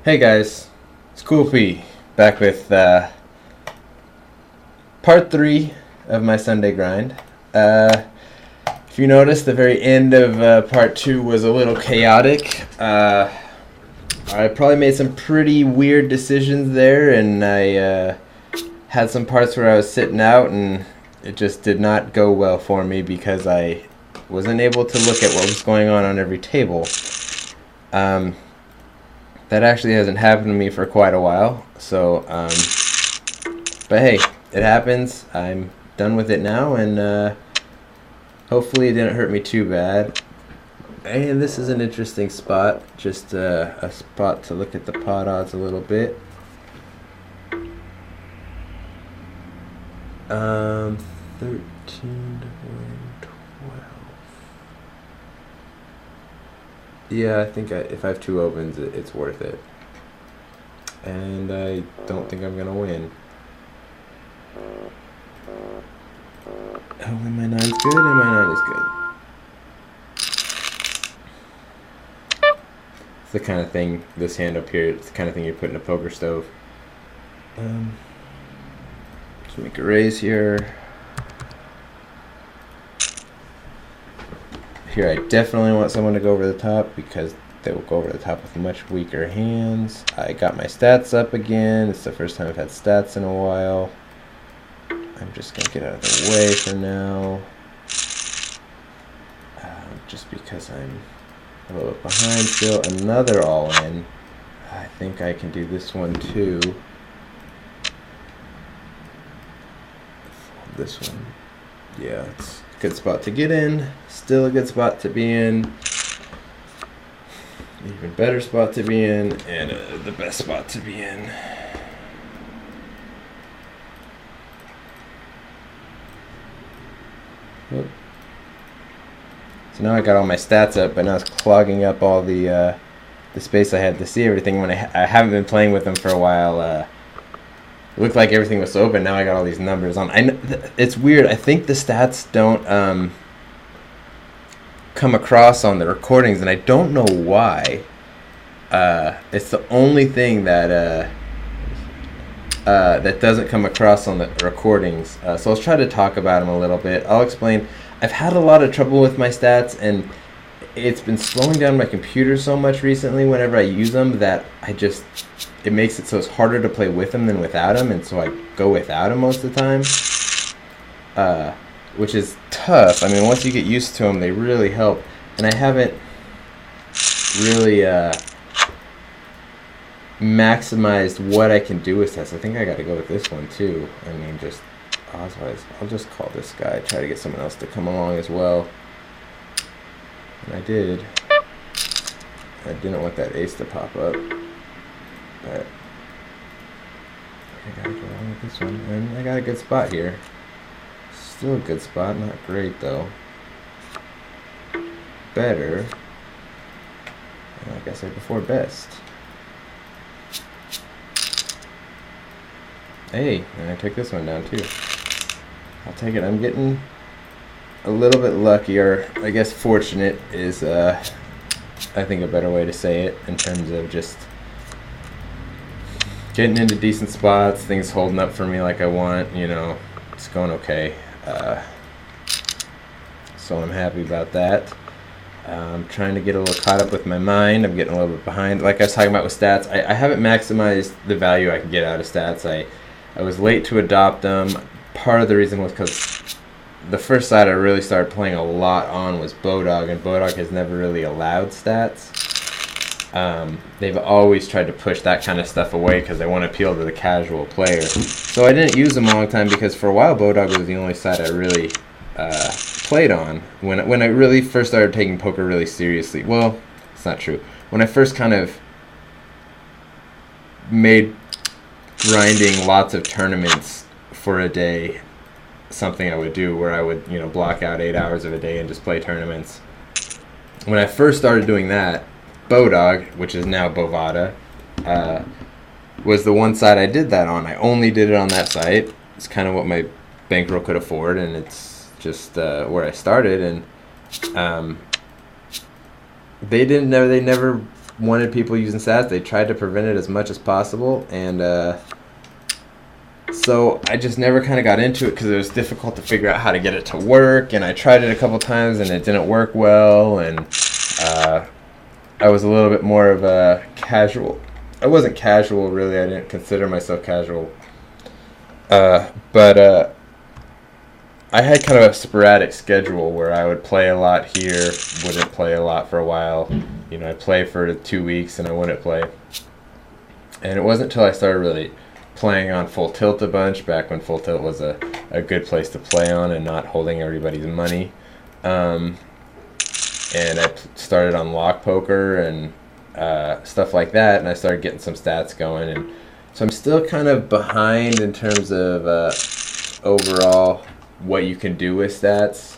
Hey guys, it's Cool P back with part 3 of my Sunday grind. If you noticed, the very end of part 2 was a little chaotic. I probably made some pretty weird decisions there, and I had some parts where I was sitting out, and it just did not go well for me because I wasn't able to look at what was going on every table. That actually hasn't happened to me for quite a while. So, but hey, it happens. I'm done with it now, and hopefully it didn't hurt me too bad. And this is an interesting spot. Just a spot to look at the pot odds a little bit. 13 to 12. Yeah, I think if I have two opens, it's worth it. And I don't think I'm going to win. Oh, and my 9's good, and my 9 is good. It's the kind of thing, this hand up here, it's the kind of thing you put in a poker stove. Let's make a raise here. Here I definitely want someone to go over the top because they will go over the top with much weaker hands. I got my stats up again. It's the first time I've had stats in a while. I'm just going to get out of the way for now. Just because I'm a little bit behind still. Another all-in. I think I can do this one too. This one. Yeah, it's a good spot to get in. Still a good spot to be in. Even better spot to be in. And the best spot to be in. Whoop. So now I got all my stats up, but now it's clogging up all the space I had to see everything. When I haven't been playing with them for a while, it looked like everything was open. Now I got all these numbers on. It's weird. I think the stats don't come across on the recordings, and I don't know why. It's the only thing that that doesn't come across on the recordings. So let's try to talk about them a little bit. I'll explain. I've had a lot of trouble with my stats, and it's been slowing down my computer so much recently whenever I use them that it makes it so it's harder to play with them than without them, and so I go without them most of the time, which is tough. I mean, once you get used to them, they really help, and I haven't really maximized what I can do with this. I think I got to go with this one too. I mean, just odds-wise, I'll just call this guy, try to get someone else to come along as well. And I did. I didn't want that ace to pop up, but I gotta go along with this one. And I got a good spot here. Still a good spot, not great though. Better. And like I said before, best. Hey, and I took this one down too. I'll take it. I'm getting a little bit luckier. I guess fortunate is, I think, a better way to say it in terms of just getting into decent spots, things holding up for me like I want, it's going okay. So I'm happy about that. I'm trying to get a little caught up with my mind. I'm getting a little bit behind. Like I was talking about with stats, I haven't maximized the value I can get out of stats. I was late to adopt them. Part of the reason was because the first side I really started playing a lot on was Bodog, and Bodog has never really allowed stats. They've always tried to push that kind of stuff away because they want to appeal to the casual player. So I didn't use them a long time because for a while Bodog was the only side I really played on. When I really first started taking poker really seriously. Well, it's not true. When I first kind of made grinding lots of tournaments for a day something I would do, where I would block out 8 hours of a day and just play tournaments. When I first started doing that, Bodog, which is now Bovada, was the one site I did that on. I only did it on that site. It's kind of what my bankroll could afford, and it's just where I started. And they never wanted people using stats. They tried to prevent it as much as possible, and so I just never kind of got into it because it was difficult to figure out how to get it to work, and I tried it a couple times and it didn't work well, and I was a little bit more of a casual. I wasn't casual, really. I didn't consider myself casual. But I had kind of a sporadic schedule where I would play a lot here, wouldn't play a lot for a while. You know, I'd play for 2 weeks and I wouldn't play. And it wasn't until I started really playing on Full Tilt a bunch, back when Full Tilt was a good place to play on and not holding everybody's money. And I started on Lock Poker and stuff like that, and I started getting some stats going. And so I'm still kind of behind in terms of overall what you can do with stats.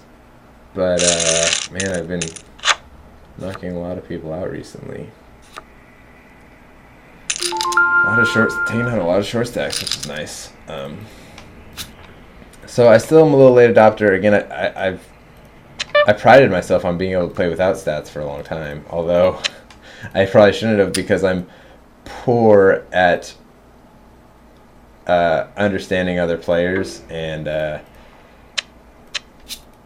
But, man, I've been knocking a lot of people out recently. Taking out a lot of short stacks, which is nice. So I still am a little late adopter. Again, I prided myself on being able to play without stats for a long time, although I probably shouldn't have, because I'm poor at understanding other players, and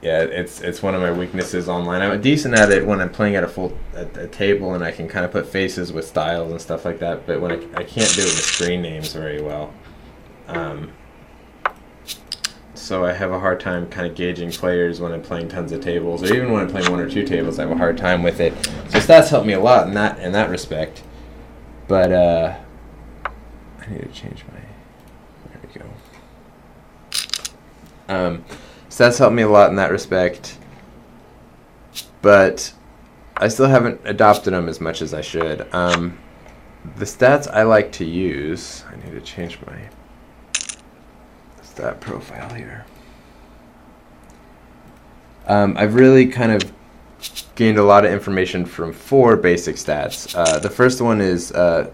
yeah, it's one of my weaknesses online. I'm decent at it when I'm playing at a table, and I can kind of put faces with styles and stuff like that, but when I can't do it with screen names very well. So I have a hard time kind of gauging players when I'm playing tons of tables, or even when I'm playing 1 or 2 tables, I have a hard time with it. So stats help me a lot in that respect. But I need to change my. There we go. Stats help me a lot in that respect, but I still haven't adopted them as much as I should. The stats I like to use. I need to change my stat profile here. I've really kind of gained a lot of information from 4 basic stats. The first one is VPIP.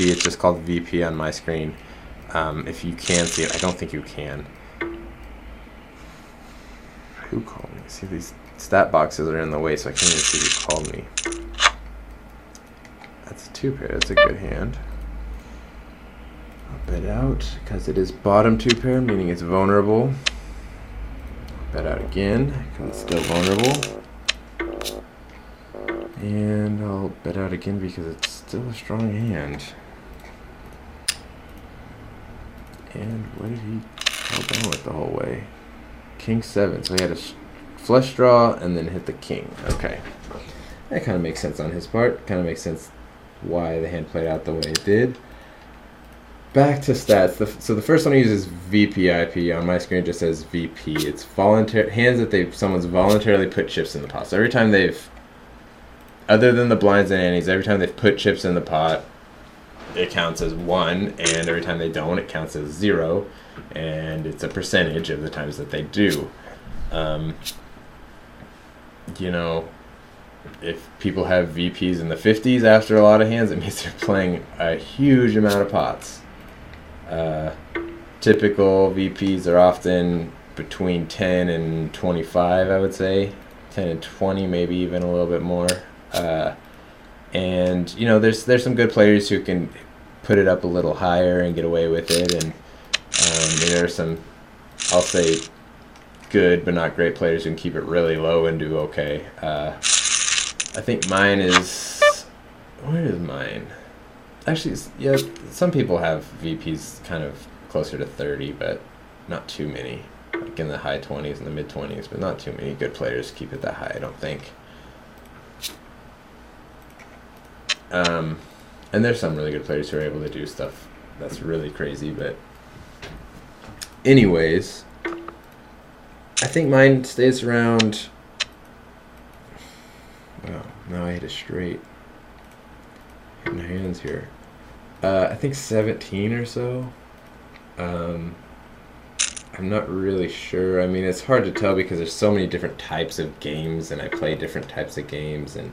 It's just called VP on my screen. If you can see it, I don't think you can. Who called me? See, these stat boxes are in the way, so I can't even see who called me. That's a 2 pair. That's a good hand. I'll bet out, because it is bottom 2 pair, meaning it's vulnerable. I'll bet out again, because it's still vulnerable. And I'll bet out again because it's still a strong hand. And what did he hold down with the whole way? King 7. So he had a flush draw and then hit the king. Okay. That kind of makes sense on his part. Kind of makes sense why the hand played out the way it did. Back to stats. So the first one I use is VPIP. On my screen it just says VP. It's voluntary hands that someone's voluntarily put chips in the pot. So every time they've, other than the blinds and antes, every time they've put chips in the pot, it counts as 1, and every time they don't, it counts as 0, and it's a percentage of the times that they do. You know, if people have VPs in the 50s after a lot of hands, it means they're playing a huge amount of pots. Typical VPs are often between 10 and 25, I would say. 10 and 20, maybe even a little bit more. And you know, there's some good players who can put it up a little higher and get away with it, and there are some, I'll say, good but not great players who can keep it really low and do okay. I think mine is, where is mine? Actually, yeah, some people have VPs kind of closer to 30, but not too many. Like in the high 20s and the mid 20s, but not too many good players keep it that high, I don't think. And there's some really good players who are able to do stuff that's really crazy, but anyways, I think mine stays around, wow, now I hit a straight. Hitting hands here. I think 17 or so. I'm not really sure. I mean, it's hard to tell because there's so many different types of games, and I play different types of games, and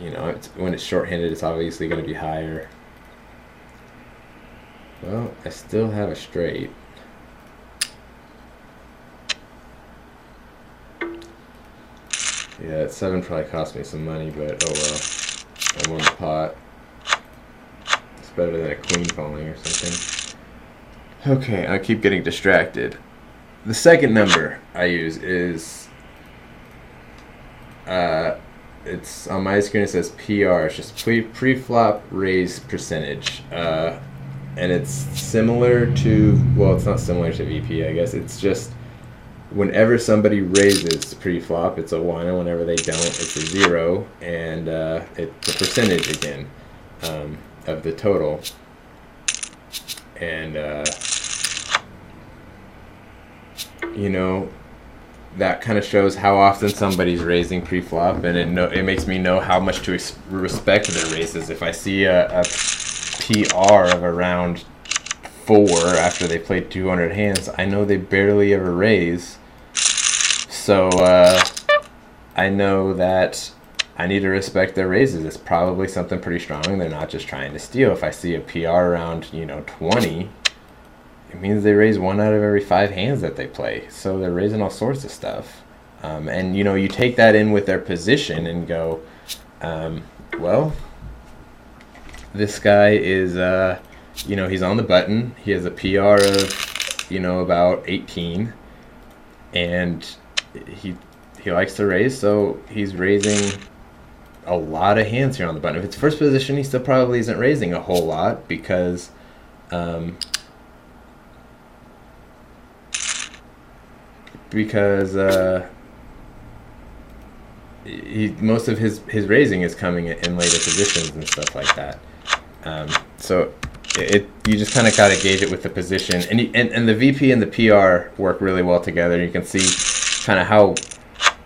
you know, when it's shorthanded, it's obviously going to be higher. Well, I still have a straight. Yeah, that 7 probably cost me some money, but oh well. I won the pot. It's better than a queen falling or something. Okay, I keep getting distracted. The second number I use is, it's on my screen, it says PR. It's just pre-flop raise percentage. And it's similar to, well, it's not similar to VP, I guess. It's just whenever somebody raises pre-flop, it's a 1, and whenever they don't, it's a 0, and it's a percentage again of the total. And, you know, that kind of shows how often somebody's raising pre-flop, and it makes me know how much to respect their raises. If I see a PR of around 4 after they played 200 hands, I know they barely ever raise. So I know that I need to respect their raises. It's probably something pretty strong. They're not just trying to steal. If I see a PR around 20, it means they raise 1 out of every 5 hands that they play. So they're raising all sorts of stuff. And you take that in with their position and go, well, this guy is he's on the button. He has a PR of about 18, and he likes to raise, so he's raising a lot of hands here on the button. If it's first position, he still probably isn't raising a whole lot because most of his raising is coming in later positions and stuff like that. So you just kind of got to gauge it with the position, and the VP and the PR work really well together. You can see kind of how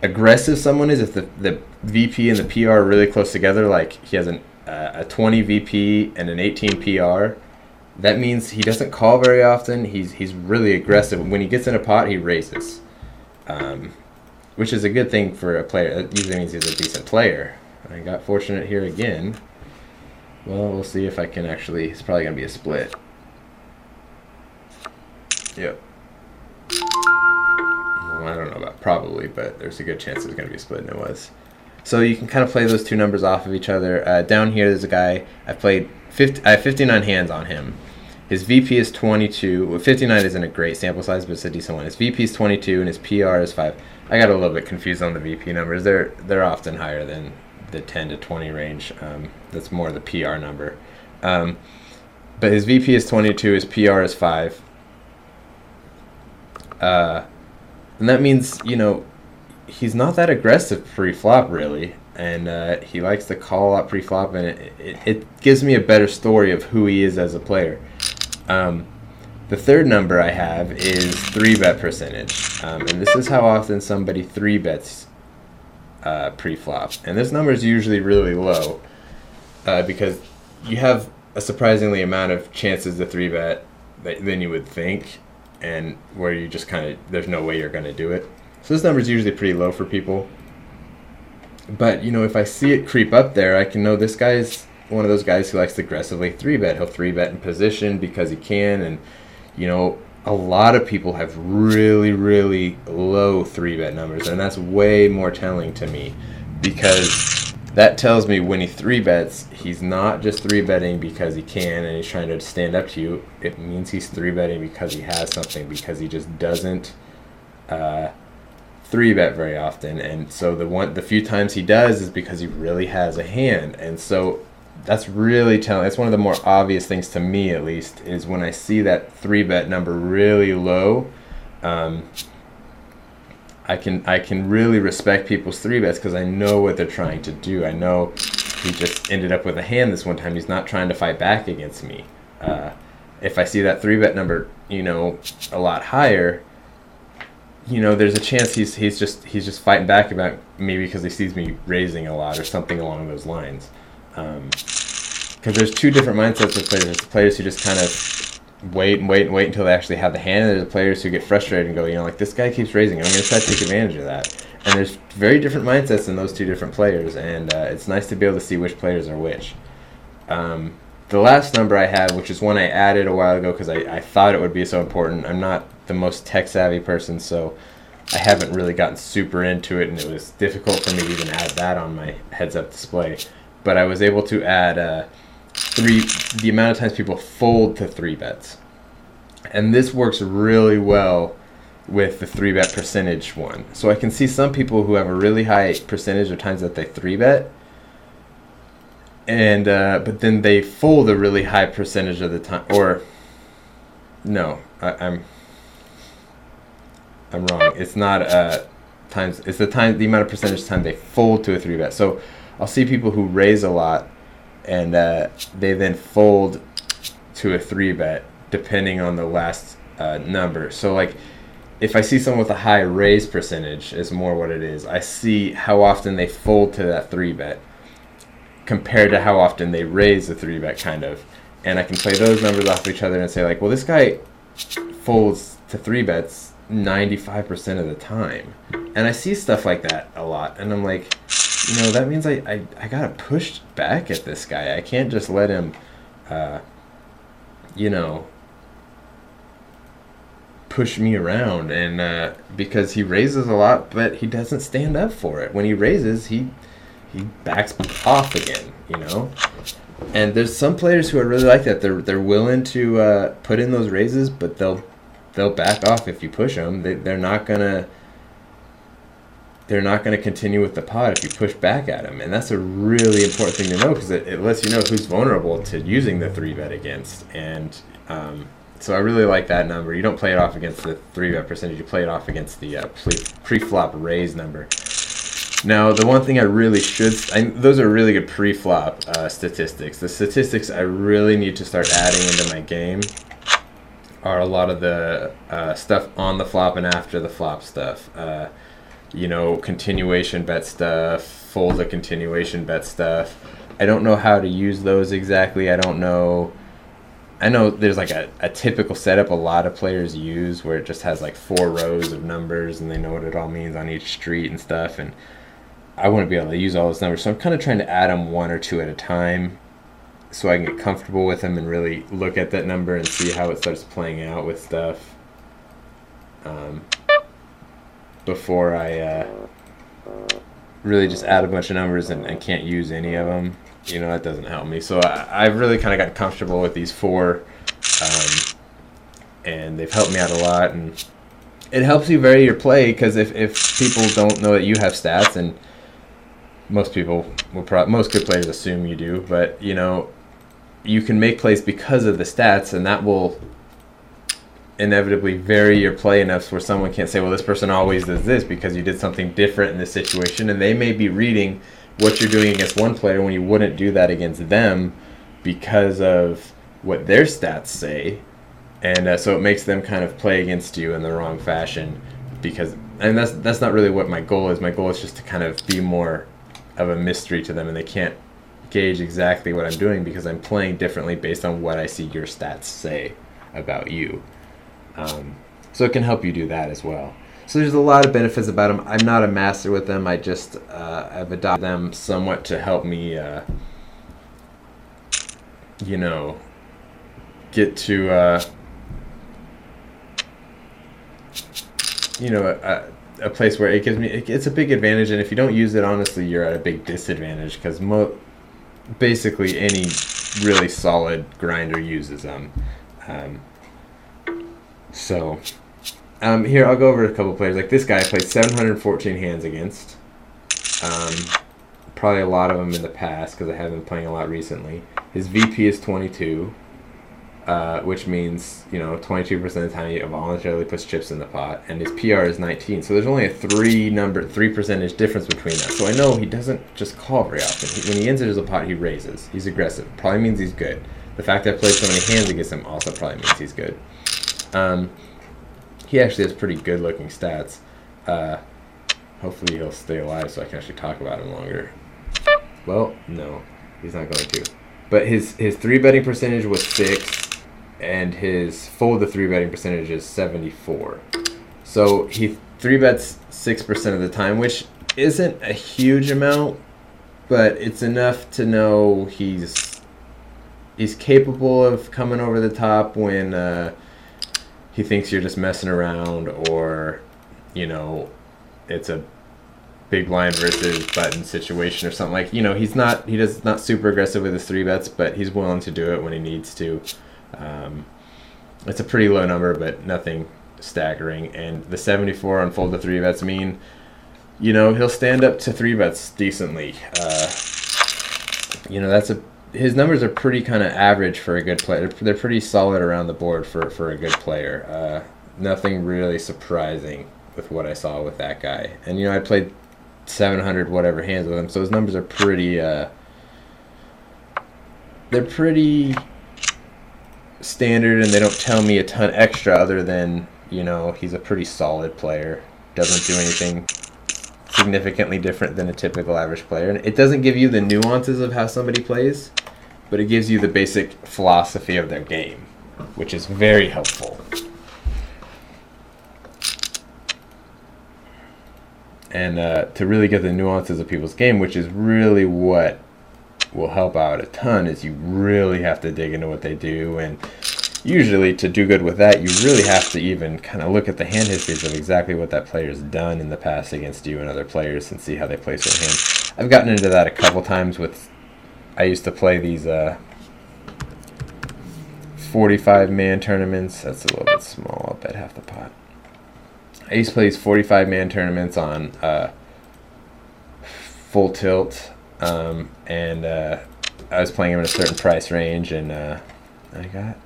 aggressive someone is if the VP and the PR are really close together. Like he has a 20 VP and an 18 PR. That means he doesn't call very often. He's really aggressive. When he gets in a pot, he raises, which is a good thing for a player. That usually means he's a decent player. I got fortunate here again. Well, we'll see if I can actually. It's probably gonna be a split. Yep. Well, I don't know about probably, but there's a good chance it's going to be a split, and it was. So you can kind of play those two numbers off of each other. Down here, there's a guy. I have 59 hands on him. His VP is 22. Well, 59 isn't a great sample size, but it's a decent one. His VP is 22, and his PR is 5. I got a little bit confused on the VP numbers. They're often higher than the 10 to 20 range. That's more the PR number. But his VP is 22. His PR is 5. And that means, he's not that aggressive pre-flop, really. And he likes to call up pre-flop, and it gives me a better story of who he is as a player. The third number I have is 3-bet percentage. And this is how often somebody 3-bets pre-flop. And this number is usually really low because you have a surprisingly amount of chances to 3-bet than you would think, and where you just there's no way you're going to do it. So this number is usually pretty low for people. But, if I see it creep up there, I can know this guy's one of those guys who likes to aggressively 3-bet. He'll 3-bet in position because he can, and, a lot of people have really, really low 3-bet numbers, and that's way more telling to me because that tells me when he 3-bets, he's not just 3-betting because he can and he's trying to stand up to you. It means he's 3-betting because he has something, because he just doesn't 3-bet very often. And so the few times he does is because he really has a hand. And so that's really telling. That's one of the more obvious things to me, at least, is when I see that 3-bet number really low. I can really respect people's 3-bets because I know what they're trying to do. I know he just ended up with a hand this one time. He's not trying to fight back against me. If I see that 3-bet number, a lot higher, there's a chance he's just fighting back about maybe because he sees me raising a lot or something along those lines. Because there's two different mindsets of players. There's the players who just kind of wait until they actually have the hand, and there's the players who get frustrated and go, this guy keeps raising. I'm going to try to take advantage of that. And there's very different mindsets in those two different players, and it's nice to be able to see which players are which. The last number I have, which is one I added a while ago because I thought it would be so important. I'm not the most tech-savvy person, so I haven't really gotten super into it, and it was difficult for me to even add that on my heads-up display. But I was able to add the amount of times people fold to 3-bets. And this works really well with the 3-bet percentage one. So I can see some people who have a really high percentage of times that they 3-bet, and but then they fold a really high percentage of the time. Or no, I'm wrong. It's not times. It's the amount of percentage time they fold to a 3-bet. So I'll see people who raise a lot, and they then fold to a 3-bet depending on the last number. So like, if I see someone with a high raise percentage, is more what it is. I see how often they fold to that 3-bet compared to how often they raise the 3-bet, kind of. And I can play those numbers off of each other and say like, well, this guy folds to 3-bets 95% of the time. And I see stuff like that a lot, and I'm like, that means I gotta push back at this guy. I can't just let him push me around, and because he raises a lot, but he doesn't stand up for it. When he raises, he backs off again, And there's some players who are really like that. They're willing to put in those raises, but they'll back off if you push them. They're not gonna continue with the pot if you push back at them, and that's a really important thing to know, because it lets you know who's vulnerable to using the 3-bet against. And so I really like that number. You don't play it off against the 3-bet percentage. You play it off against the pre-flop raise number. Now, the one thing I really those are really good pre-flop statistics. The statistics I really need to start adding into my game are a lot of the stuff on the flop and after the flop stuff. Continuation bet stuff, fold a continuation bet stuff. I don't know how to use those exactly. I know there's like a typical setup a lot of players use, where it just has like 4 rows of numbers and they know what it all means on each street and stuff, and I want to be able to use all those numbers. So I'm kind of trying to add them 1 or 2 at a time so I can get comfortable with them and really look at that number and see how it starts playing out with stuff before I really just add a bunch of numbers and can't use any of them. That doesn't help me. So I've really kind of gotten comfortable with these 4, and they've helped me out a lot. And it helps you vary your play, because if people don't know that you have stats, and most people most good players assume you do, but you can make plays because of the stats, and that will inevitably vary your play enough where someone can't say, well, this person always does this because you did something different in this situation, and they may be reading what you're doing against one player when you wouldn't do that against them because of what their stats say, and so it makes them kind of play against you in the wrong fashion, and that's not really what my goal is. My goal is just to kind of be more of a mystery to them, and they can't gauge exactly what I'm doing because I'm playing differently based on what I see your stats say about you. So it can help you do that as well. So there's a lot of benefits about them. I'm not a master with them. I just I've adopted them somewhat to help me, get to a place where it's a big advantage. And if you don't use it, honestly, you're at a big disadvantage, because basically any really solid grinder uses them. Here, I'll go over a couple players. Like this guy I played 714 hands against. Probably a lot of them in the past because I have been playing a lot recently. His VP is 22, which means 22% of the time he voluntarily puts chips in the pot, and his PR is 19. So there's only a 3% difference between that. So I know he doesn't just call very often. When he enters a pot, he raises. He's aggressive. Probably means he's good. The fact that I played so many hands against him also probably means he's good. He actually has pretty good looking stats. Hopefully he'll stay alive so I can actually talk about him longer. Well, no, he's not going to. But his 3-betting percentage was 6, and his fold to 3-betting percentage is 74. So he 3-bets 6% of the time, which isn't a huge amount, but it's enough to know he's capable of coming over the top when he thinks you're just messing around, or you know, it's a big blind versus button situation or something. Like, you know, he's not super aggressive with his 3-bets, but he's willing to do it when he needs to. It's a pretty low number, but nothing staggering. And the 74 on fold to 3-bets mean, you know, he'll stand up to 3-bets decently. You know, his numbers are pretty kind of average for a good player. They're pretty solid around the board for a good player. Nothing really surprising with what I saw with that guy. And, you know, I played 700 whatever hands with him, so his numbers are pretty they're pretty standard, and they don't tell me a ton extra other than, you know, he's a pretty solid player, doesn't do anything significantly different than a typical average player. And it doesn't give you the nuances of how somebody plays, but it gives you the basic philosophy of their game, which is very helpful. And to really get the nuances of people's game, which is really what will help out a ton, is you really have to dig into what they do. And usually to do good with that, you really have to even kind of look at the hand histories of exactly what that player's done in the past against you and other players and see how they play certain hands. I've gotten into that a couple times with, I used to play these 45-man tournaments. That's a little bit small. I'll bet half the pot. I used to play these 45-man tournaments on full tilt, and I was playing them in a certain price range, and I got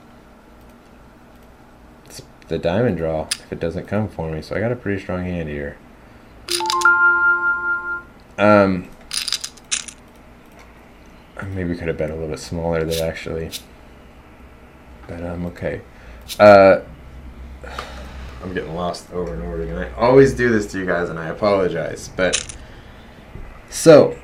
the diamond draw if it doesn't come for me, so I got a pretty strong hand here. I maybe could have bet a little bit smaller there, actually, but okay. I'm getting lost over and over again. I always do this to you guys, and I apologize. But so,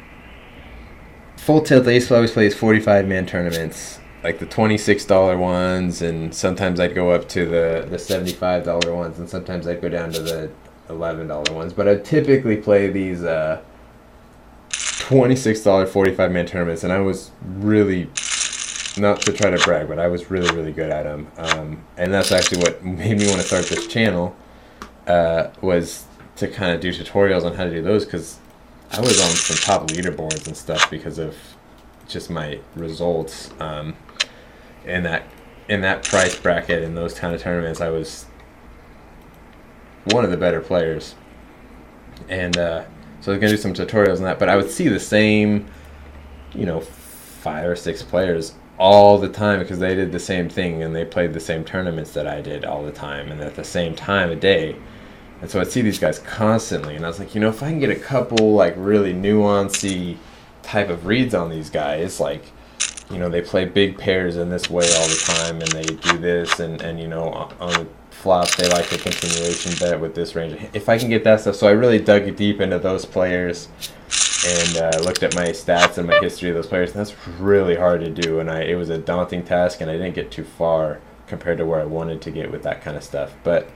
full tilt, I used to always play these 45-man tournaments, like the $26 ones, and sometimes I'd go up to the $75 ones, and sometimes I'd go down to the $11 ones. But I'd typically play these $26 45-man tournaments, and I was really, not to try to brag, but I was really, really good at them. And that's actually what made me want to start this channel, was to kind of do tutorials on how to do those, because I was on some top leaderboards and stuff because of just my results. In that price bracket, in those kind of tournaments, I was one of the better players. And so I was going to do some tutorials on that, but I would see the same, you know, 5 or 6 players all the time because they did the same thing and they played the same tournaments that I did all the time and at the same time of day. And so I'd see these guys constantly, and I was like, you know, if I can get a couple like really nuancy type of reads on these guys, like, you know, they play big pairs in this way all the time, and they do this, and you know, on the flop they like a continuation bet with this range. If I can get that stuff, so I really dug deep into those players and looked at my stats and my history of those players, and that's really hard to do, and it was a daunting task, and I didn't get too far compared to where I wanted to get with that kind of stuff. But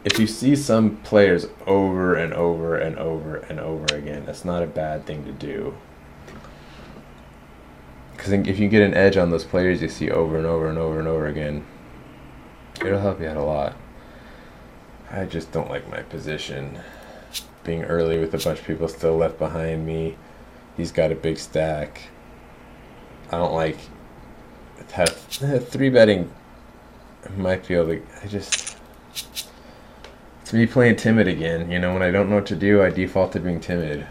if you see some players over and over and over and over again, that's not a bad thing to do. Because if you get an edge on those players you see over and over and over and over again, it'll help you out a lot. I just don't like my position. Being early with a bunch of people still left behind me. He's got a big stack. I don't like have 3-betting. Might be able to. It's me playing timid again. You know, when I don't know what to do, I default to being timid.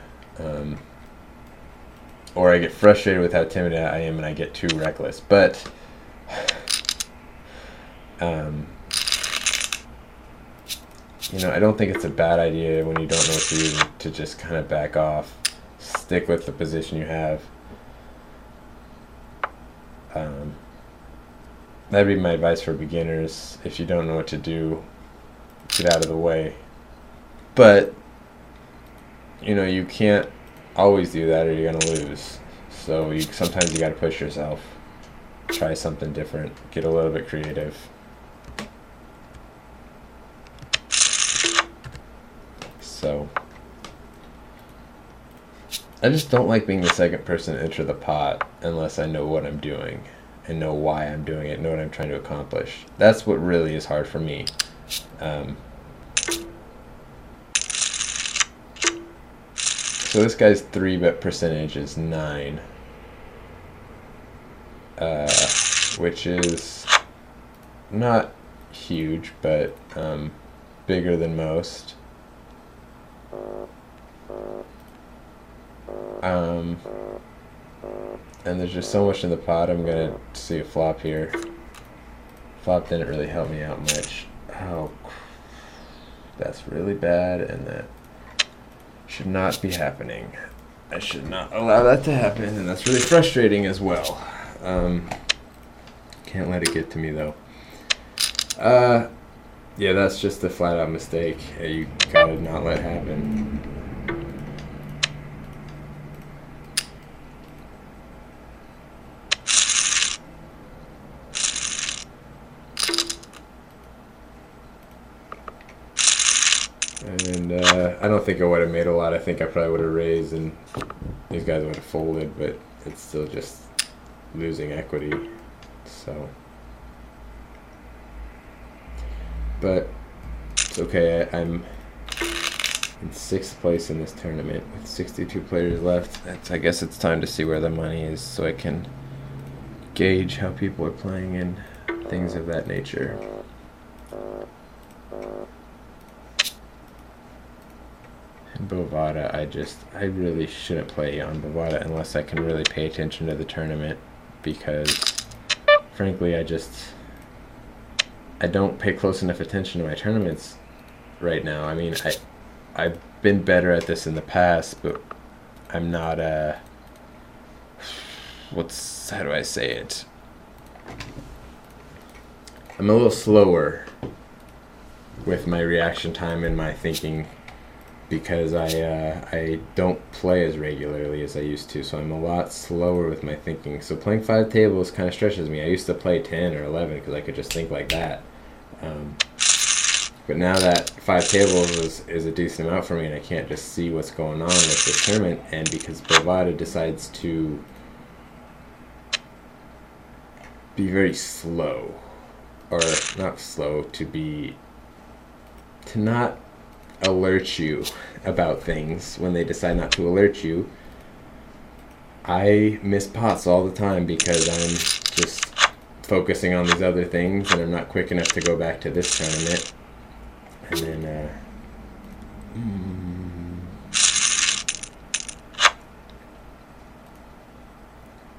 Or I get frustrated with how timid I am and I get too reckless. But you know, I don't think it's a bad idea when you don't know what to do to just kind of back off. Stick with the position you have. That'd be my advice for beginners. If you don't know what to do, get out of the way. But you know, you can't always do that or you're gonna lose. So sometimes you gotta push yourself. Try something different. Get a little bit creative. So I just don't like being the second person to enter the pot unless I know what I'm doing and know why I'm doing it, know what I'm trying to accomplish. That's what really is hard for me. So this guy's 3-bet percentage is 9. Which is not huge, but bigger than most. And there's just so much in the pot. I'm gonna see a flop here. Flop didn't really help me out much. Oh, that's really bad, and that should not be happening. I should not allow that to happen, and that's really frustrating as well. Can't let it get to me though. Yeah, that's just a flat out mistake. You gotta not let happen. And I don't think I would have made a lot. I think I probably would have raised and these guys would have folded, but it's still just losing equity. So, but it's okay. I'm in 6th place in this tournament with 62 players left. I guess it's time to see where the money is so I can gauge how people are playing and things of that nature. And Bovada, I really shouldn't play on Bovada unless I can really pay attention to the tournament, because frankly I don't pay close enough attention to my tournaments right now. I mean, I've been better at this in the past, but I'm not how do I say it? I'm a little slower with my reaction time and my thinking, because I don't play as regularly as I used to, so I'm a lot slower with my thinking. So playing 5 tables kind of stretches me. I used to play 10 or 11 because I could just think like that. But now that 5 tables is a decent amount for me, and I can't just see what's going on with this tournament, and because Bovada decides to be very slow, or not slow, to not alert you about things when they decide not to alert you. I miss pots all the time because I'm just focusing on these other things, and I'm not quick enough to go back to this tournament. And then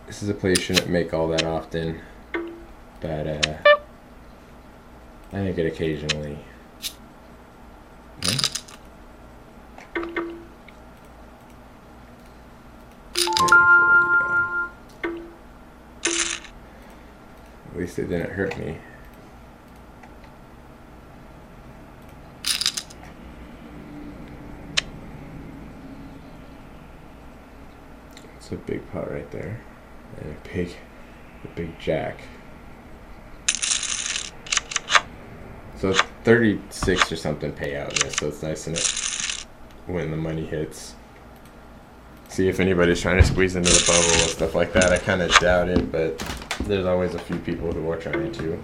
this is a play you shouldn't make all that often, but I think it occasionally. At least it didn't hurt me. It's a big pot right there, and a big jack. So 36 or something payout in this, so it's nice in it when the money hits. See if anybody's trying to squeeze into the bubble and stuff like that. I kind of doubt it, but there's always a few people who are trying to.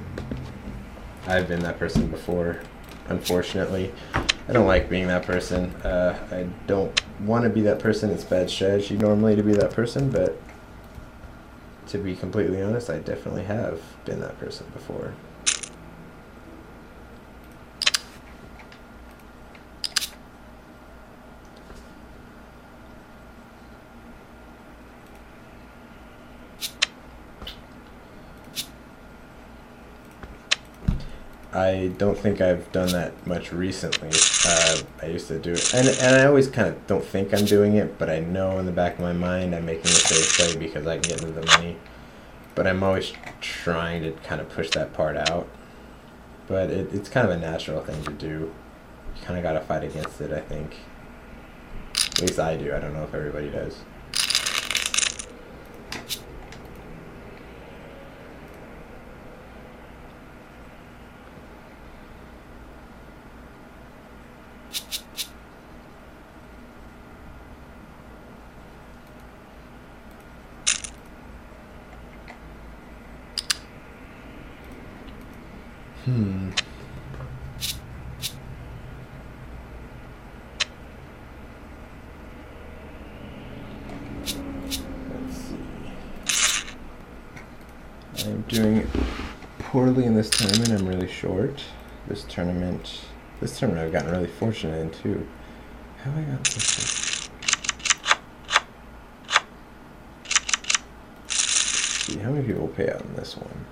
I've been that person before, unfortunately. I don't like being that person. I don't want to be that person. It's bad strategy normally to be that person, but to be completely honest, I definitely have been that person before. I don't think I've done that much recently. I used to do it, and I always kind of don't think I'm doing it, but I know in the back of my mind I'm making a safe play because I can get into the money. But I'm always trying to kind of push that part out. But it's kind of a natural thing to do. You kind of got to fight against it, I think. At least I do. I don't know if everybody does. I'm doing poorly in this tournament. I'm really short. This tournament I've gotten really fortunate in too. How have I gotten so see how many people will pay out in this one.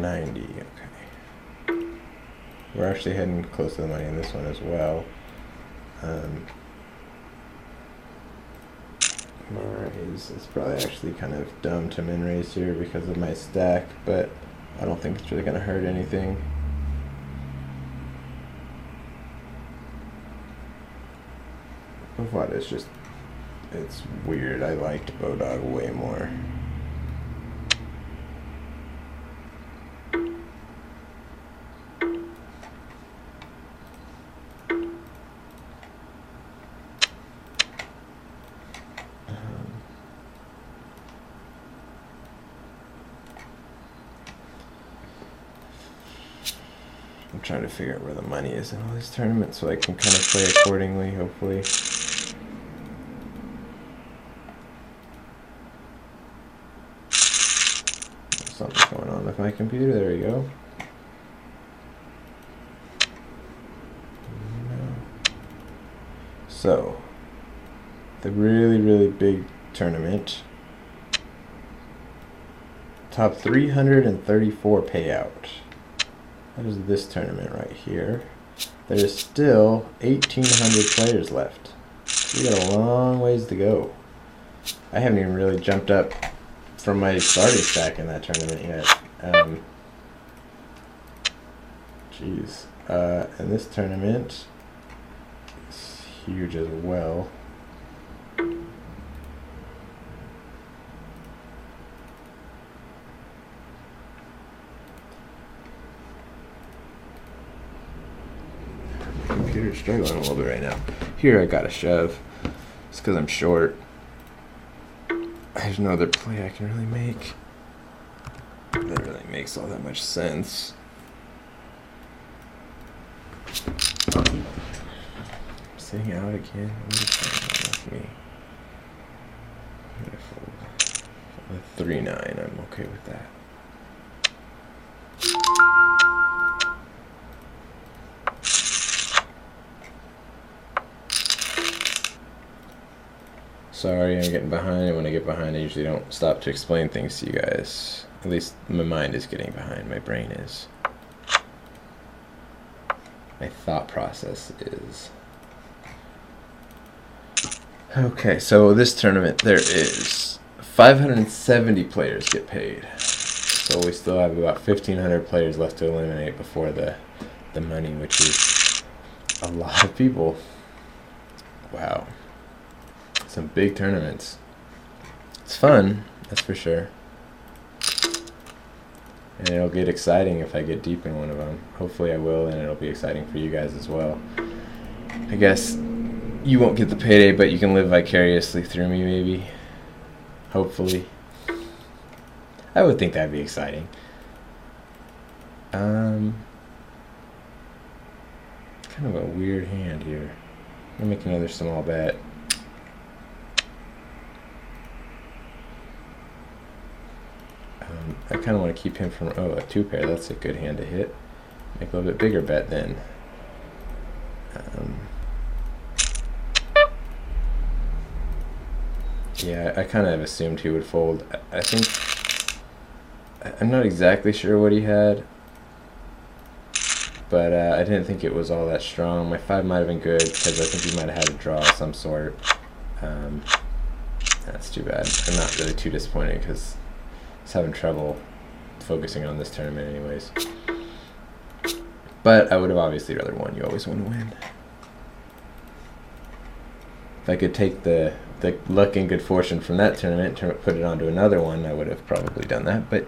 90, okay. We're actually heading close to the money in this one as well. Min-raise, it's probably actually kind of dumb to min-raise here because of my stack, but I don't think it's really going to hurt anything. What is just, it's weird. I liked Bodog way more. I'm trying to figure out where the money is in all these tournaments so I can kind of play accordingly, hopefully. Something's going on with my computer. There we go. No. So, the really, really big tournament. Top 334 payout. That is this tournament right here. There's still 1,800 players left. We got a long ways to go. I haven't even really jumped up from my starting stack in that tournament yet. Jeez. And this tournament is huge as well. Computer's struggling a little bit right now. Here I got a shove. It's because I'm short. There's no other play I can really make that really makes all that much sense. Sitting out again. What is going on with me? I'm gonna fold a 3-9. I'm okay with that. Sorry, I'm getting behind, and when I get behind, I usually don't stop to explain things to you guys. At least my mind is getting behind, my brain is. My thought process is. Okay, so this tournament, there is 570 players get paid. So we still have about 1,500 players left to eliminate before the money, which is a lot of people. Wow. Some big tournaments. It's fun, that's for sure. And it'll get exciting if I get deep in one of them. Hopefully I will, and it'll be exciting for you guys as well. I guess you won't get the payday, but you can live vicariously through me, maybe. Hopefully. I would think that'd be exciting. Kind of a weird hand here. I'm gonna make another small bet. I kind of want to keep him from, oh, a 2-pair, that's a good hand to hit. Make a little bit bigger bet then. Yeah, I kind of assumed he would fold. I think, I'm not exactly sure what he had, but I didn't think it was all that strong. My 5 might have been good because I think he might have had a draw of some sort. That's too bad. I'm not really too disappointed because I was having trouble focusing on this tournament anyways. But I would have obviously rather won. You always want to win. If I could take the luck and good fortune from that tournament and put it onto another one, I would have probably done that. But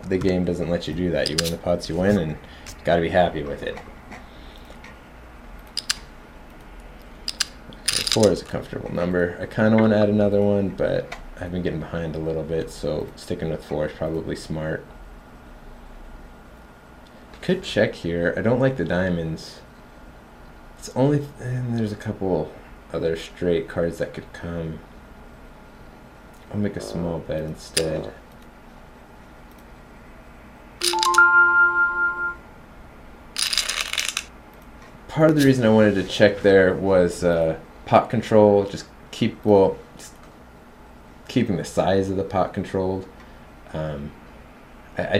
the game doesn't let you do that. You win the pots you win, and you got to be happy with it. Okay, 4 is a comfortable number. I kind of want to add another one, but I've been getting behind a little bit, so sticking with 4 is probably smart. Could check here. I don't like the diamonds. It's only, and there's a couple other straight cards that could come. I'll make a small bet instead. Part of the reason I wanted to check there was pot control. Just keeping the size of the pot controlled. I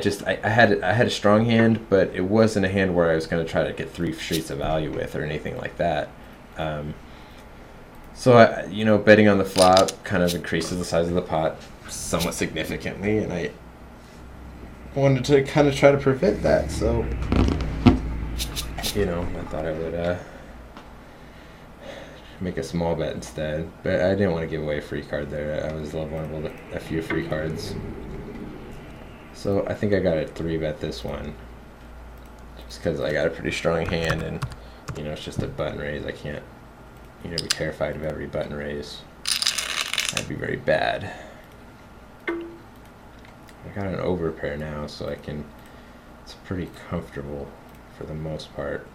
had a strong hand, but it wasn't a hand where I was going to try to get 3 streets of value with or anything like that. So betting on the flop kind of increases the size of the pot somewhat significantly, and I wanted to kind of try to prevent that. So I thought I would make a small bet instead, but I didn't want to give away a free card there. I was vulnerable to a few free cards. So I think I got to 3-bet this one, just because I got a pretty strong hand, and it's just a button raise. I can't be terrified of every button raise. That'd be very bad. I got an overpair now, so it's pretty comfortable for the most part.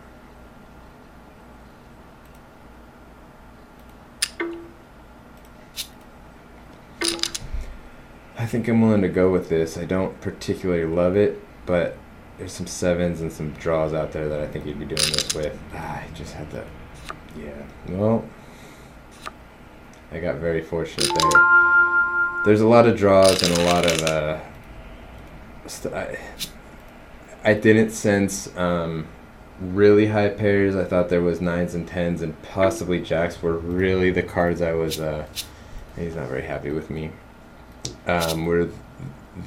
I think I'm willing to go with this. I don't particularly love it, but there's some 7s and some draws out there that I think you'd be doing this with. I just had to, well, I got very fortunate there. There's a lot of draws and a lot of, I didn't sense really high pairs. I thought there was 9s and 10s and possibly jacks were really the cards I was, he's not very happy with me. Were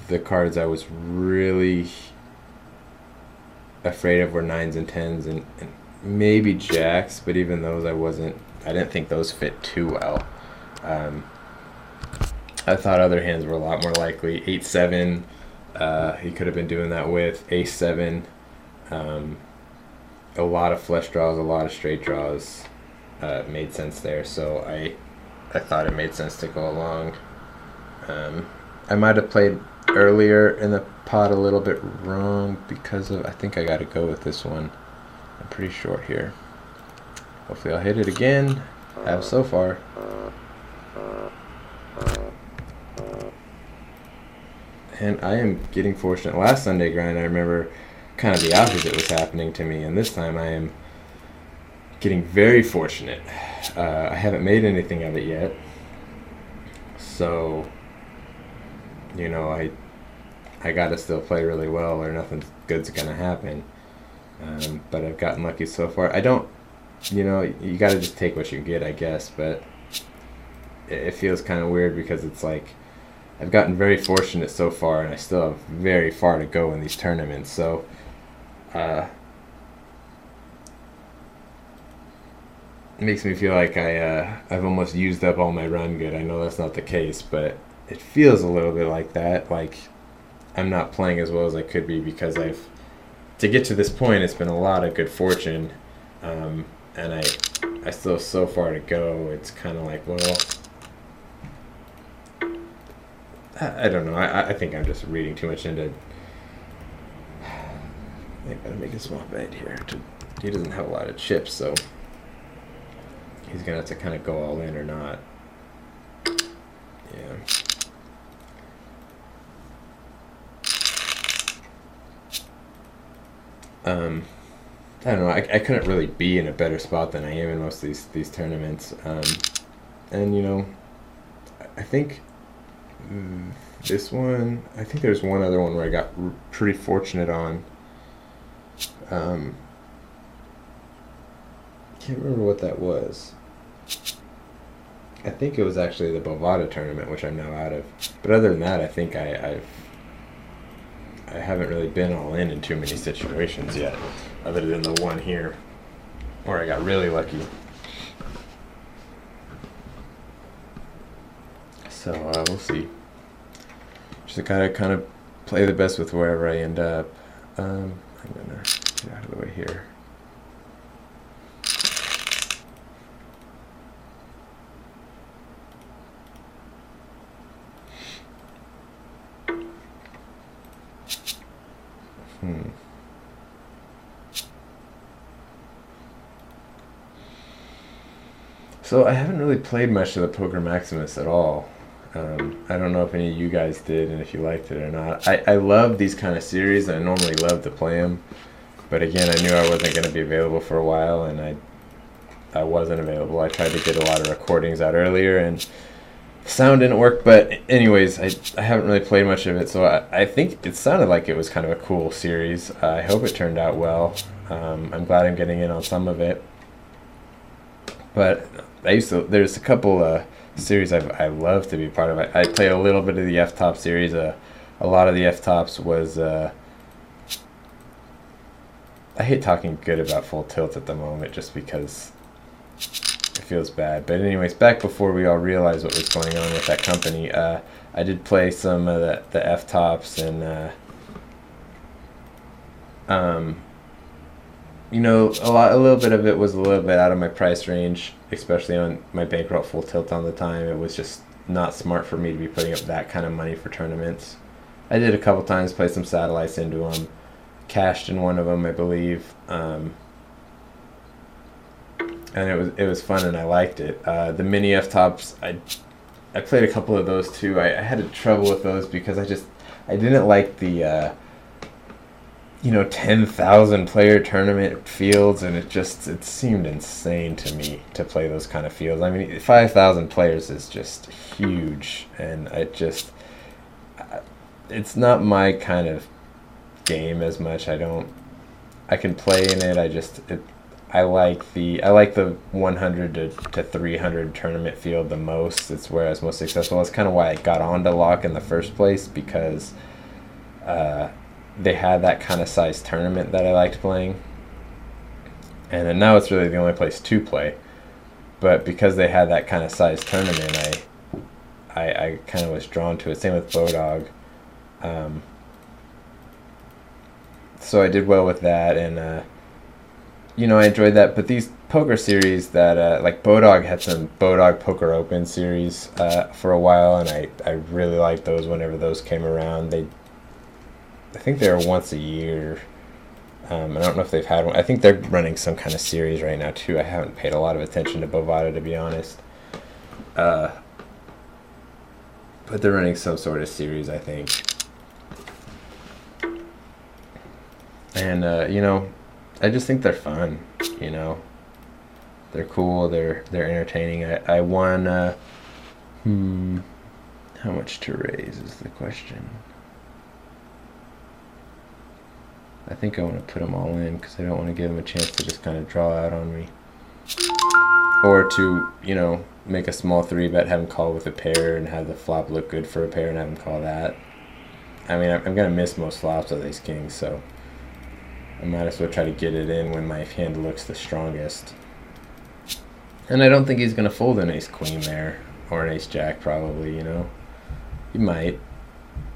the cards I was really afraid of were 9s and 10s and maybe jacks, but even those I didn't think those fit too well. I thought other hands were a lot more likely. 8-7, he could have been doing that with. Ace-7, a lot of flush draws, a lot of straight draws made sense there, so I thought it made sense to go along. I might have played earlier in the pot a little bit wrong because I think I got to go with this one. I'm pretty short here. Hopefully I'll hit it again. I have so far. And I am getting fortunate. Last Sunday grind, I remember kind of the opposite was happening to me, and this time I am getting very fortunate. I haven't made anything of it yet, so I gotta still play really well or nothing good's gonna happen. But I've gotten lucky so far. I don't, you gotta just take what you get, I guess, but it feels kind of weird because it's like I've gotten very fortunate so far, and I still have very far to go in these tournaments, so it makes me feel like I've almost used up all my run good. I know that's not the case, but it feels a little bit like that, like I'm not playing as well as I could be because to get to this point, it's been a lot of good fortune, and I still have so far to go. It's kind of like, well, I don't know. I think I'm just reading too much into. I gotta make a small bet here. He doesn't have a lot of chips, so he's gonna have to kind of go all in or not. Yeah. I don't know. I couldn't really be in a better spot than I am in most of these tournaments. And I think this one. I think there's one other one where I got pretty fortunate on. Can't remember what that was. I think it was actually the Bovada tournament, which I'm now out of. But other than that, I think I haven't really been all in too many situations yet, other than the one here where I got really lucky. So we'll see. Just gotta kind of play the best with wherever I end up. I'm gonna get out of the way here. So I haven't really played much of the Poker Maximus at all. I don't know if any of you guys did and if you liked it or not. I love these kind of series, and I normally love to play them. But again, I knew I wasn't going to be available for a while, and I wasn't available. I tried to get a lot of recordings out earlier, and sound didn't work. But anyways, I haven't really played much of it, so I think it sounded like it was kind of a cool series. I hope it turned out well. I'm glad I'm getting in on some of it. But there's a couple series I love to be part of. I played a little bit of the F-Top series. A lot of the F-Tops was... I hate talking good about Full Tilt at the moment just because it feels bad. But anyways, back before we all realized what was going on with that company, I did play some of the F-Tops, and you know, a little bit of it was a little bit out of my price range, especially on my bankroll Full Tilt on the time. It was just not smart for me to be putting up that kind of money for tournaments. I did a couple times play some satellites into them. Cashed in one of them, I believe, and it was fun, and I liked it. The mini F-Tops, I played a couple of those too. I had trouble with those because I didn't like the 10,000 player tournament fields, and it seemed insane to me to play those kind of fields. I mean, 5,000 players is just huge, and it's not my kind of game as much. I can play in it. I like the 100 to 300 tournament field the most. It's where I was most successful. That's kind of why I got onto Lock in the first place, because they had that kind of size tournament that I liked playing, and then now it's really the only place to play. But because they had that kind of size tournament, I kind of was drawn to it. Same with Bodog. So I did well with that, and I enjoyed that. But these poker series that like Bodog had some Bodog Poker Open series for a while, and I really liked those whenever those came around. I think they were once a year. I don't know if they've had one. I think they're running some kind of series right now too. I haven't paid a lot of attention to Bovada, to be honest. But they're running some sort of series, I think. And I just think they're fun. They're cool. They're entertaining. I won. How much to raise is the question. I think I want to put them all in because I don't want to give them a chance to just kind of draw out on me, or to make a small 3-bet, have them call with a pair, and have the flop look good for a pair, and have them call that. I mean, I'm gonna miss most flops of these kings, so I might as well try to get it in when my hand looks the strongest. And I don't think he's going to fold an ace-queen there, or an ace-jack probably, He might,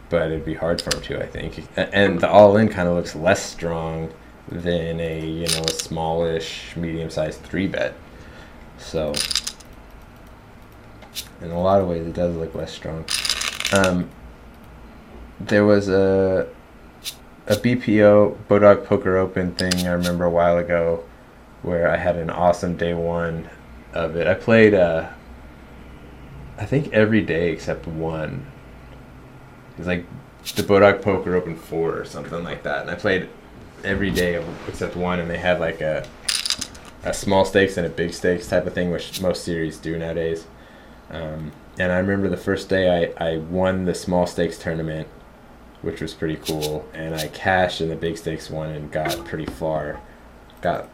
but it'd be hard for him to, I think. And the all-in kind of looks less strong than a smallish, medium-sized 3-bet. So, in a lot of ways, it does look less strong. There was a BPO, Bodog Poker Open thing I remember a while ago where I had an awesome day one of it. I played I think every day except one. It was like the Bodog Poker Open 4 or something like that, and I played every day except one, and they had like a small stakes and a big stakes type of thing, which most series do nowadays. And I remember the first day I won the small stakes tournament, which was pretty cool, and I cashed in the big stakes one and got pretty far. Got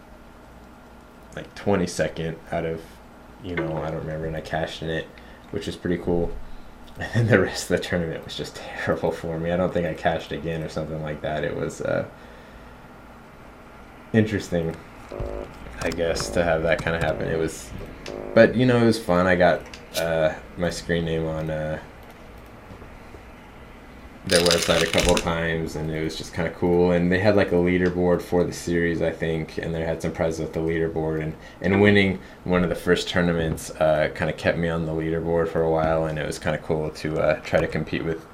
like 22nd out of, I don't remember, and I cashed in it, which was pretty cool. And then the rest of the tournament was just terrible for me. I don't think I cashed again or something like that. It was interesting, I guess, to have that kind of happen. It was, but it was fun. I got my screen name on their website a couple of times, and it was just kind of cool. And they had like a leaderboard for the series, I think, and they had some prizes with the leaderboard, and winning one of the first tournaments kind of kept me on the leaderboard for a while, and it was kind of cool to try to compete with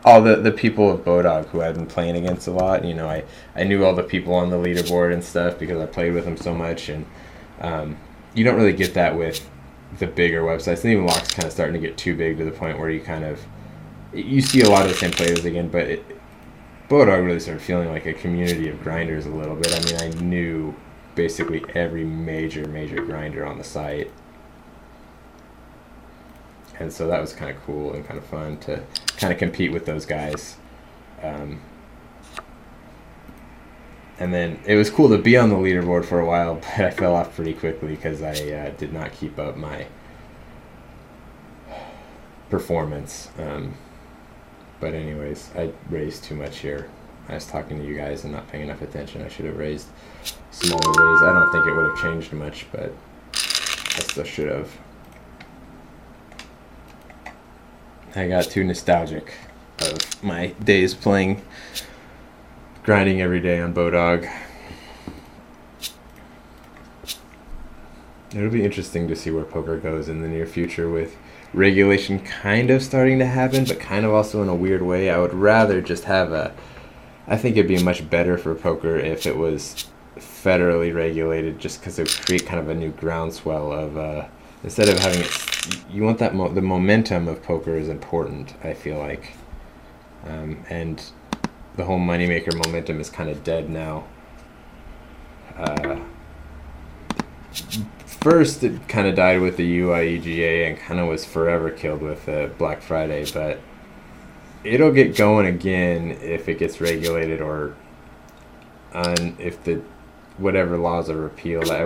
all the people of Bodog who I've been playing against a lot. I knew all the people on the leaderboard and stuff because I played with them so much, and you don't really get that with the bigger websites. And even Lock's kind of starting to get too big to the point where you see a lot of the same players again, but Bodog really started feeling like a community of grinders a little bit. I mean, I knew basically every major grinder on the site. And so that was kind of cool and kind of fun to kind of compete with those guys. And then it was cool to be on the leaderboard for a while, but I fell off pretty quickly because I did not keep up my performance. But anyways, I raised too much here. I was talking to you guys and not paying enough attention. I should have raised smaller raise. I don't think it would have changed much, but I still should have. I got too nostalgic of my days playing, grinding every day on Bodog. It'll be interesting to see where poker goes in the near future with regulation kind of starting to happen, but kind of also in a weird way. I would rather just have I think it'd be much better for poker if it was federally regulated, just because it would create kind of a new groundswell of, instead of having it, you want that, the momentum of poker is important, I feel like. And the whole moneymaker momentum is kind of dead now. First, it kind of died with the UIEGA and kind of was forever killed with Black Friday, but it'll get going again if it gets regulated or if the whatever laws are repealed. I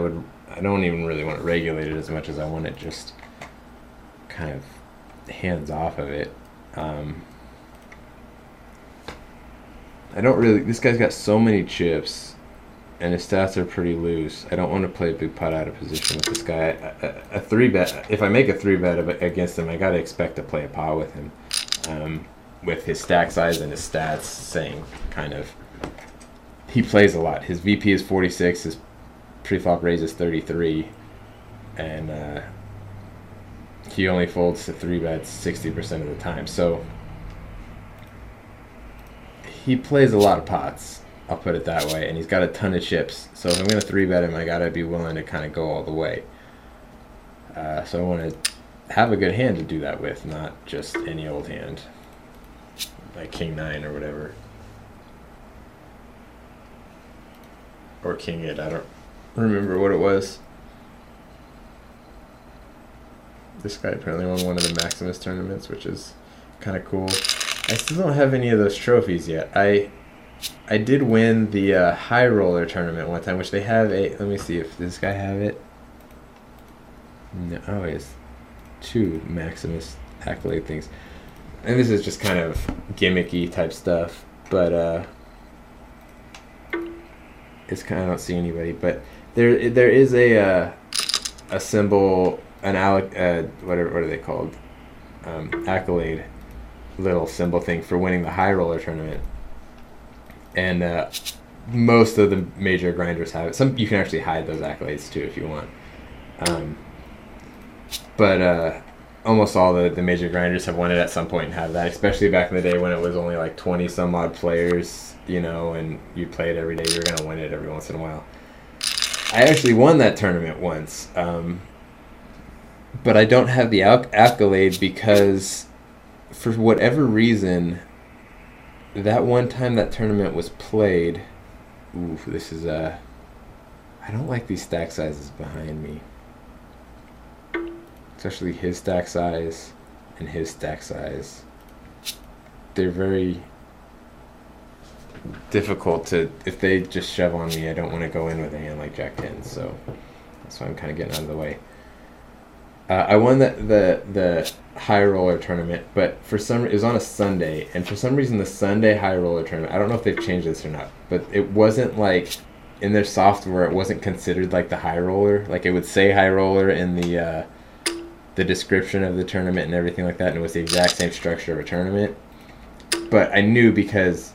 don't even really want it regulated as much as I want it just kind of hands off of it. I don't really. This guy's got so many chips, and his stats are pretty loose. I don't want to play a big pot out of position with this guy. A 3-bet. If I make a 3-bet against him, I gotta expect to play a pot with him, with his stack size and his stats saying kind of. He plays a lot. His VP is 46. His pre-flop raise is 33, and he only folds to 3-bets 60% of the time. So he plays a lot of pots, I'll put it that way, and he's got a ton of chips. So if I'm going to 3-bet him, I got to be willing to kind of go all the way. So I want to have a good hand to do that with, not just any old hand, like King 9 or whatever. Or King 8, I don't remember what it was. This guy apparently won one of the Maximus tournaments, which is kind of cool. I still don't have any of those trophies yet. I did win the High Roller tournament one time, which they have a... Let me see if this guy have it. No, oh, he has 2 Maximus accolade things. And this is just kind of gimmicky type stuff, but it's kind of, I don't see anybody, but there is a symbol, what are they called? Accolade little symbol thing for winning the High Roller tournament, and most of the major grinders have it. Some you can actually hide those accolades too if you want, but almost all the major grinders have won it at some point and have that, especially back in the day when it was only like 20 some odd players, you know, and you play it every day. You're gonna win it every once in a while. I actually won that tournament once, but I don't have the accolade because for whatever reason, that one time that tournament was played, this is I don't like these stack sizes behind me. Especially his stack size and his stack size. They're very difficult to, if they just shove on me, I don't want to go in with a hand like Jack 10, so that's why I'm kind of getting out of the way. I won the High Roller tournament, but it was on a Sunday, and for some reason the Sunday High Roller tournament, I don't know if they've changed this or not, but it wasn't like, in their software, it wasn't considered like the High Roller. Like it would say High Roller in the description of the tournament and everything like that, and it was the exact same structure of a tournament. But I knew because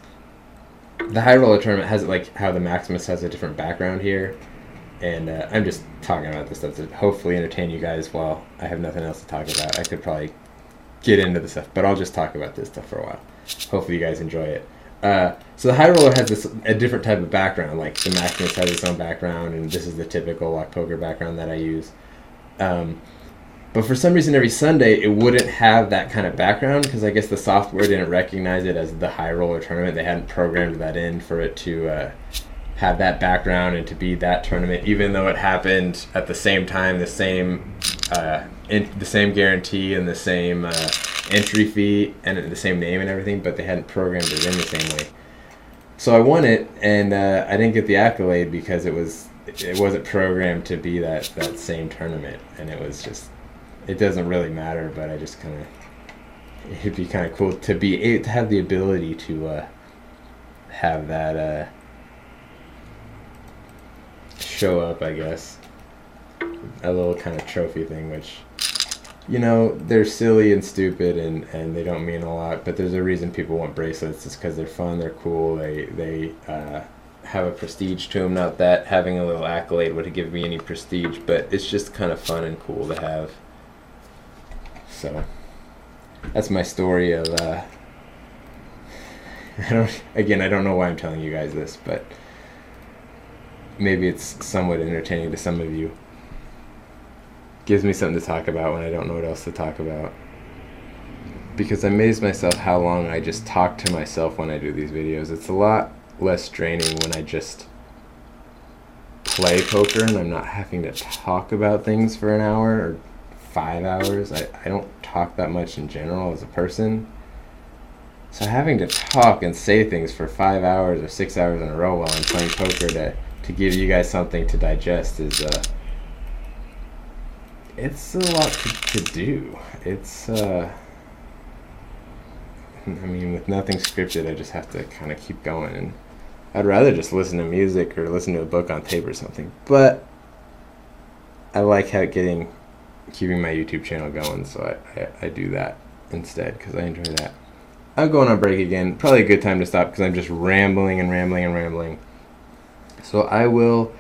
the High Roller tournament has it like how the Maximus has a different background here. And I'm just talking about this stuff to hopefully entertain you guys while I have nothing else to talk about. I could probably get into the stuff, but I'll just talk about this stuff for a while. Hopefully you guys enjoy it. So the High Roller has a different type of background. Like the Maximus has its own background, and this is the typical lock poker background that I use. But for some reason, every Sunday, it wouldn't have that kind of background because I guess the software didn't recognize it as the high roller tournament. They hadn't programmed that in for it to have that background and to be that tournament, even though it happened at the same time, the same guarantee and the same entry fee and the same name and everything, but they hadn't programmed it in the same way. So I won it, and I didn't get the accolade because it wasn't programmed to be that same tournament, and it was just. It doesn't really matter, but I just kind of, it'd be kind of cool to have the ability to have that show up, I guess. A little kind of trophy thing, which, you know, they're silly and stupid and they don't mean a lot, but there's a reason people want bracelets. It's because they're fun, they're cool, they have a prestige to them. Not that having a little accolade would give me any prestige, but it's just kind of fun and cool to have. So that's my story of I don't know why I'm telling you guys this, but maybe it's somewhat entertaining to some of you. Gives me something to talk about when I don't know what else to talk about. Because I amaze myself how long I just talk to myself when I do these videos. It's a lot less draining when I just play poker and I'm not having to talk about things for an hour or 5 hours. I don't talk that much in general as a person. So having to talk and say things for 5 hours or 6 hours in a row while I'm playing poker to give you guys something to digest is it's a lot to do. It's I mean, with nothing scripted, I just have to kind of keep going, and I'd rather just listen to music or listen to a book on tape or something, but I like keeping my YouTube channel going, so I do that instead because I enjoy that. I'm going on break again. Probably a good time to stop because I'm just rambling and rambling and rambling. So I will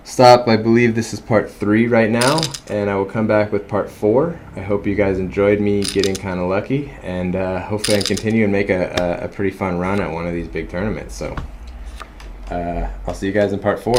stop. I believe this is part 3 right now, and I will come back with part 4. I hope you guys enjoyed me getting kind of lucky, and hopefully I can continue and make a pretty fun run at one of these big tournaments. So I'll see you guys in part 4.